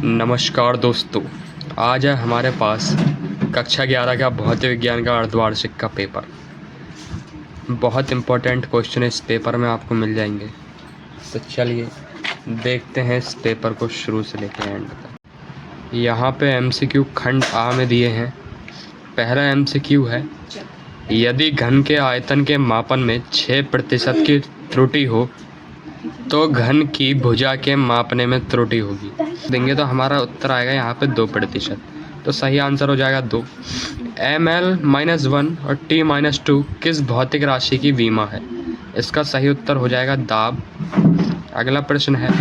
नमस्कार दोस्तों, आज है हमारे पास कक्षा 11 का भौतिक विज्ञान का अर्धवार्षिक का पेपर। बहुत इम्पोर्टेंट क्वेश्चन इस पेपर में आपको मिल जाएंगे। तो चलिए देखते हैं इस पेपर को शुरू से लेकर एंड तक। यहाँ पे एमसीक्यू खंड आ में दिए हैं। पहला एमसीक्यू है, यदि घन के आयतन के मापन में 6% की त्रुटि हो तो घन की भुजा के मापने में त्रुटि होगी। देंगे तो हमारा उत्तर आएगा यहाँ पे 2%। तो सही आंसर हो जाएगा 2। ml-1 और t-2 किस भौतिक राशि की विमा है? इसका सही उत्तर हो जाएगा दाब। अगला प्रश्न है,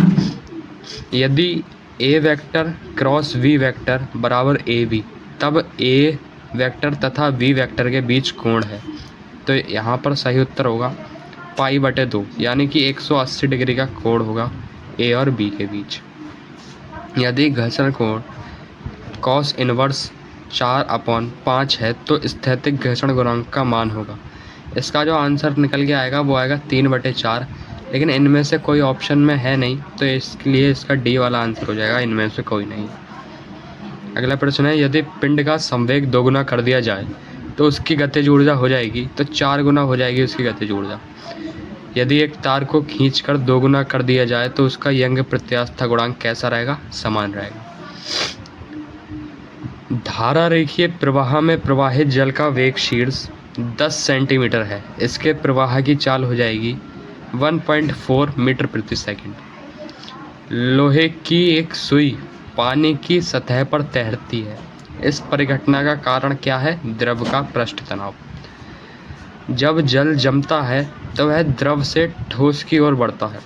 यदि a vector cross v vector बराबर ab, तब a वेक्टर तथा v वेक्टर के बीच कोण है। तो यहाँ पर सही उत्तर होगा π/2, यानी कि 180 डिग्री का कोण होगा ए और बी के बीच। यदि घर्षण कोण cos इनवर्स 4/5 है तो स्थैतिक घर्षण गुणांक का मान होगा। इसका जो आंसर निकल के आएगा वो आएगा 3/4, लेकिन इनमें से कोई ऑप्शन में है नहीं, तो इसलिए इसका डी वाला आंसर हो जाएगा, इनमें से कोई नहीं। अगला प्रश्न है, यदि पिंड का संवेग 2 गुना कर दिया जाए तो उसकी गतिज ऊर्जा हो जाएगी, तो 4 गुना हो जाएगी उसकी गतिज ऊर्जा। यदि एक तार को खींचकर 2 गुना कर दिया जाए तो उसका यंग प्रत्यास्थ गुणांक कैसा रहेगा? समान रहेगा। धारा रेखीय प्रवाह में प्रवाहित जल का वेग शीर्ष 10 सेंटीमीटर है। इसके प्रवाह की चाल हो जाएगी 1.4 मीटर प्रति सेकंड। लोहे की एक सुई पानी की सतह पर तैरती है। इस परिघटना का कारण क्या है? द्रव का पृष्ठ तनाव। जब जल जमता है तो वह द्रव से ठोस की ओर बढ़ता है,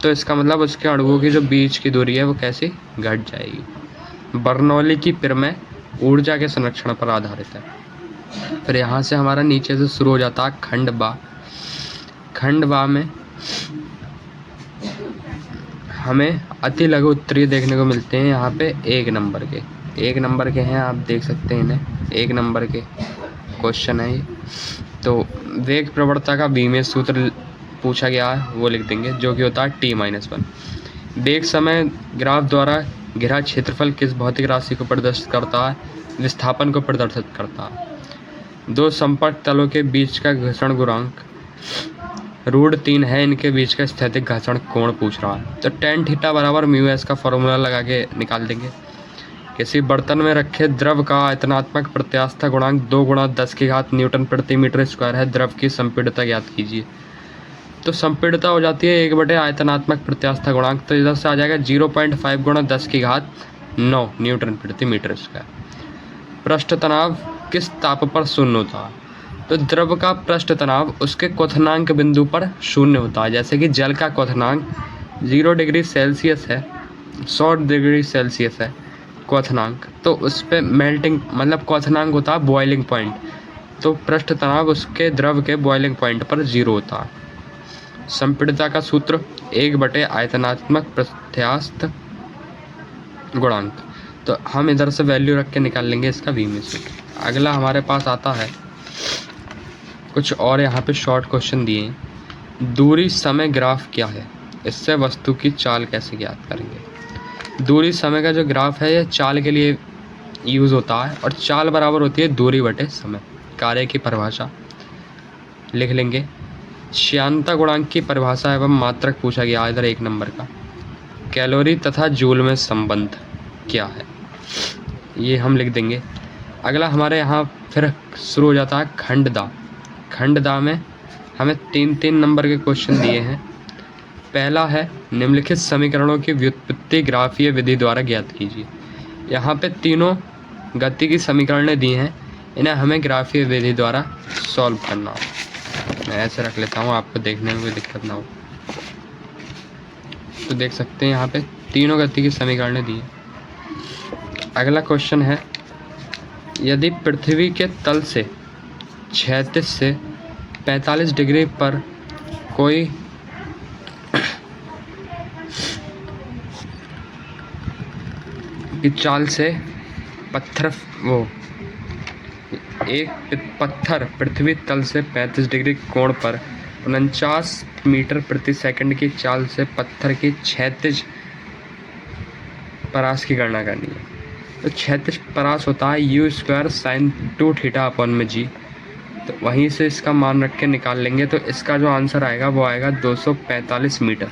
तो इसका मतलब उसके अणुओं की जो बीच की दूरी है वो कैसी घट जाएगी। बर्नौली की प्रमेय ऊर्जा के संरक्षण पर आधारित है। फिर यहाँ से हमारा नीचे से शुरू हो जाता है खंड बा। खंड बा में हमें अति लघु उत्तरीय देखने को मिलते हैं। यहाँ पे 1 नंबर के हैं, आप देख सकते हैं इन्हें। 1 नंबर के क्वेश्चन है ये। तो वेग प्रवणता का बीमीय सूत्र पूछा गया है, वो लिख देंगे, जो कि होता है t-1। वेग समय ग्राफ द्वारा घिरा क्षेत्रफल किस भौतिक राशि को प्रदर्शित करता है? विस्थापन को प्रदर्शित करता है। 2 संपर्क तलों के बीच का घर्षण गुणांक √3 है। इनके बीच का स्थैतिक घर्षण कोण पूछ रहा है, तो tan थीटा बराबर μs का फॉर्मूला लगा के निकाल देंगे। किसी बर्तन में रखे द्रव का आयतनात्मक प्रत्यास्थ गुणांक 2 × 10⁻³ न्यूटन प्रति मीटर स्क्वायर है। द्रव की संपीड़ितता ज्ञात कीजिए। तो संपीड़ितता हो जाती है 1/, आयतनात्मक प्रत्यास्थ गुणांक, तो इधर से आ जाएगा 0.5 × 10�9 न्यूटन प्रति मीटर स्क्वायर। पृष्ठ तनाव किस ताप पर शून्य होता है? तो द्रव का पृष्ठ तनाव उसके क्वथनांक बिंदु पर शून्य होता है। जैसे कि जल का क्वथनांक 0 डिग्री सेल्सियस है, 100 डिग्री सेल्सियस है क्वथनांक, तो उस पर मेल्टिंग मतलब क्वथनांक होता है बॉइलिंग पॉइंट, तो पृष्ठ तनाव उसके द्रव के बॉइलिंग पॉइंट पर 0 होता है। संपीड़ितता का सूत्र 1/, आयतनात्मक प्रत्यास्थ गुणांक, तो हम इधर से वैल्यू रख के निकाल लेंगे इसका बीमीय सूत्र। अगला हमारे पास आता है कुछ और, यहाँ पे शॉर्ट क्वेश्चन दिए हैं। दूरी समय ग्राफ क्या है? इससे वस्तु की चाल कैसे ज्ञात करेंगे? दूरी समय का जो ग्राफ है ये चाल के लिए यूज़ होता है, और चाल बराबर होती है दूरी बटे समय। कार्य की परिभाषा लिख लेंगे। श्यानता गुणांक की परिभाषा एवं मात्रक पूछा गया इधर 1 नंबर का। कैलोरी तथा जूल में संबंध क्या है? ये हम लिख देंगे। अगला हमारे यहाँ फिर शुरू हो जाता है खंडदा। खंडदा में हमें 3 नंबर के क्वेश्चन दिए हैं। पहला है, निम्नलिखित समीकरणों की व्युत्पत्ति ग्राफीय विधि द्वारा ज्ञात कीजिए। यहाँ पे तीनों गति की समीकरणें दी हैं, इन्हें हमें ग्राफीय विधि द्वारा सॉल्व करना है। मैं ऐसे रख लेता हूँ, आपको देखने में कोई दिक्कत ना हो। तो देख सकते हैं यहाँ पे तीनों गति की समीकरणें दी हैं। अगला क्वेश्चन है, यदि पृथ्वी के तल से क्षैतिज से 45 डिग्री पर कोई की चाल से एक पत्थर पृथ्वी तल से 35 डिग्री कोण पर 49 मीटर प्रति सेकंड की चाल से पत्थर की क्षैतिज परास की गणना करनी है। तो क्षैतिज परास होता है u square sine 2 theta upon में g। तो वहीं से इसका मान रख के निकाल लेंगे, तो इसका जो आंसर आएगा वो आएगा 245 मीटर।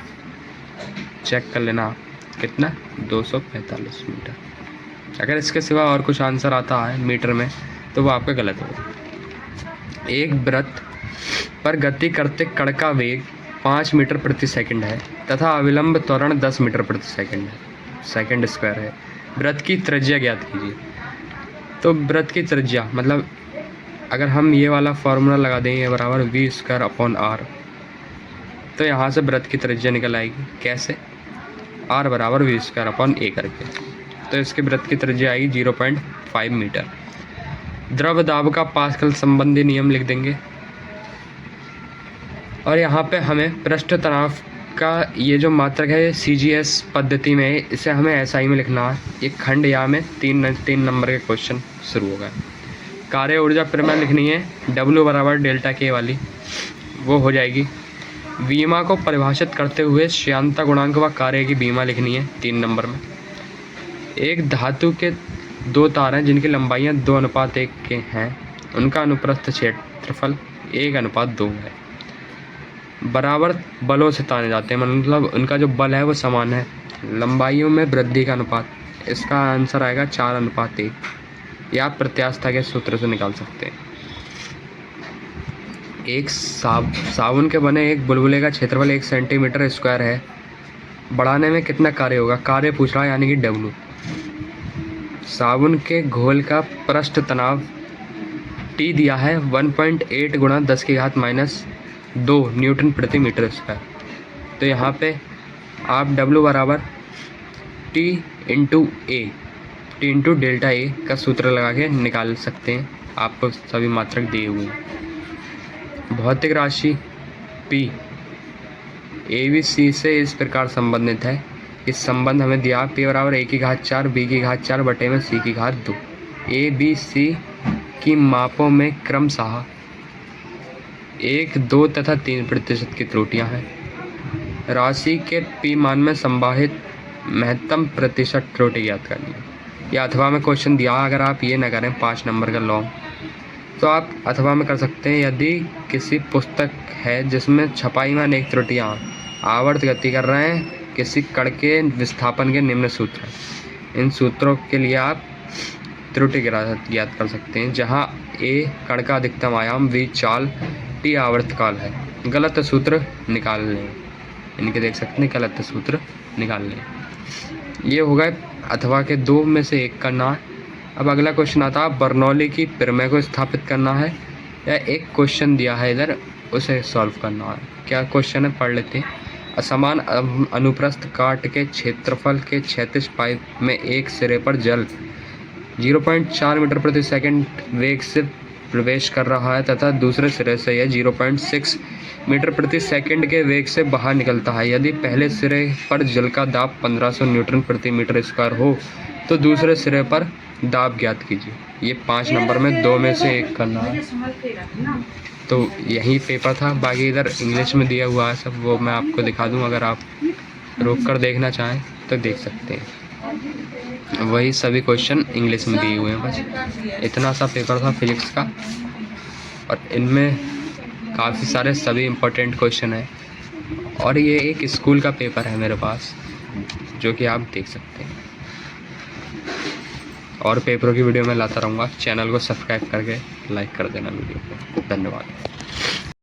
चेक कर लेना आप, कितना 245 मीटर। अगर इसके सिवा और कुछ आंसर आता है मीटर में तो वो आपका गलत होगा। एक वृत्त पर गति करते कण का वेग 5 मीटर प्रति सेकंड है तथा अविलंब त्वरण 10 मीटर प्रति सेकंड है, सेकंड स्क्वायर है। वृत्त की त्रिज्या ज्ञात कीजिए। तो वृत्त की त्रिज्या मतलब अगर हम ये वाला फार्मूला लगा दें, ये बराबर v स्क्वायर अपॉन r, तो यहाँ से वृत्त की त्रिज्या निकल आएगी। कैसे? r बराबर v स्क्वायर अपॉन a करके, तो इसके वृत्त की त्रिज्या आएगी 0.5 मीटर। द्रव दाब का पास्कल संबंधी नियम लिख देंगे। और यहाँ पे हमें पृष्ठ तनाव का ये जो मात्रक है CGS पद्धति में, इसे हमें SI में लिखना है। ये खंड या में 3 नंबर के क्वेश्चन शुरू होगा। कार्य ऊर्जा प्रमेय लिखनी है, W बराबर डेल्टा K वाली, वो हो जाएगी। बीमा को परिभाषित करते हुए श्यानता गुणांक व कार्य की बीमा लिखनी है 3 नंबर में। एक धातु के 2 तार हैं जिनकी लंबाइयाँ 2:1 के हैं, उनका अनुप्रस्थ क्षेत्रफल 1:2 है। बराबर बलों से ताने जाते हैं, मतलब उनका जो बल है वो समान है। लंबाइयों में वृद्धि का अनुपात, इसका आंसर आएगा 4:1। या आप प्रत्यास्थता के सूत्र से निकाल सकते हैं। एक साबुन के बने एक बुलबुले का क्षेत्रफल 1 सेंटीमीटर स्क्वायर है। बढ़ाने में कितना कार्य होगा? कार्य पूछ रहा है, यानी कि W। साबुन के घोल का पृष्ठ तनाव T दिया है 1.8 गुणा 10⁻⁻2 न्यूटन प्रति मीटर स्क्वायर। तो यहाँ पे आप W बराबर T इंटू डेल्टा A का सूत्र लगा के निकाल सकते हैं। आपको सभी मात्रक दिए हुए हैं। भौतिक राशि P ABC से इस प्रकार संबंधित है। इस संबंध हमें दिया P बराबर A⁴ B⁴ बटे में C�2। A B C की मापों में क्रमशः 1, 2 तथा 3% की त्रुटियां हैं। राशि के P मान में संभावित महत्तम प्रतिशत त्रुटि ज्ञात करनी है। या अथवा में क्वेश्चन दिया, अगर आप ये ना करें 5 नंबर का लॉन्ग, तो आप अथवा में कर सकते हैं। यदि किसी पुस्तक है जिसमें छपाई में अनेक त्रुटियाँ आवर्त गति कर रहे हैं, किसी कण के विस्थापन के निम्न सूत्र हैं। इन सूत्रों के लिए आप त्रुटि ज्ञात कर सकते हैं, जहाँ A कण का अधिकतम आयाम, V चाल, T आवर्तकाल है। गलत सूत्र निकाल लें, इनके देख सकते हैं, गलत सूत्र निकाल लें। ये होगा अथवा के 2 में से 1 करना है। अब अगला क्वेश्चन आता है, बर्नौली की प्रमेय को स्थापित करना है या एक क्वेश्चन दिया है इधर, उसे सॉल्व करना है। क्या क्वेश्चन है, पढ़ लेते हैं। असमान अनुप्रस्थ काट के क्षेत्रफल के क्षैतिज पाइप में एक सिरे पर जल 0.4 मीटर प्रति सेकंड वेग से प्रवेश कर रहा है तथा दूसरे सिरे से यह 0.6 मीटर प्रति सेकंड के वेग से बाहर निकलता है। यदि पहले सिरे पर जल का दाब 1500 न्यूटन प्रति मीटर स्क्वायर हो तो दूसरे सिरे पर दाब ज्ञात कीजिए। ये 5 नंबर में 2 में से 1 करना है। तो यही पेपर था, बाकी इधर इंग्लिश में दिया हुआ है सब, वो मैं आपको दिखा दूँ। अगर आप रोक कर देखना चाहें तो देख सकते हैं। वही सभी क्वेश्चन इंग्लिश में दिए हुए हैं। बस इतना सा पेपर था फिजिक्स का, और इनमें काफ़ी सारे सभी इम्पोर्टेंट क्वेश्चन हैं। और ये एक स्कूल का पेपर है मेरे पास, जो कि आप देख सकते हैं। और पेपरों की वीडियो मैं लाता रहूँगा। चैनल को सब्सक्राइब करके लाइक कर देना वीडियो को। धन्यवाद।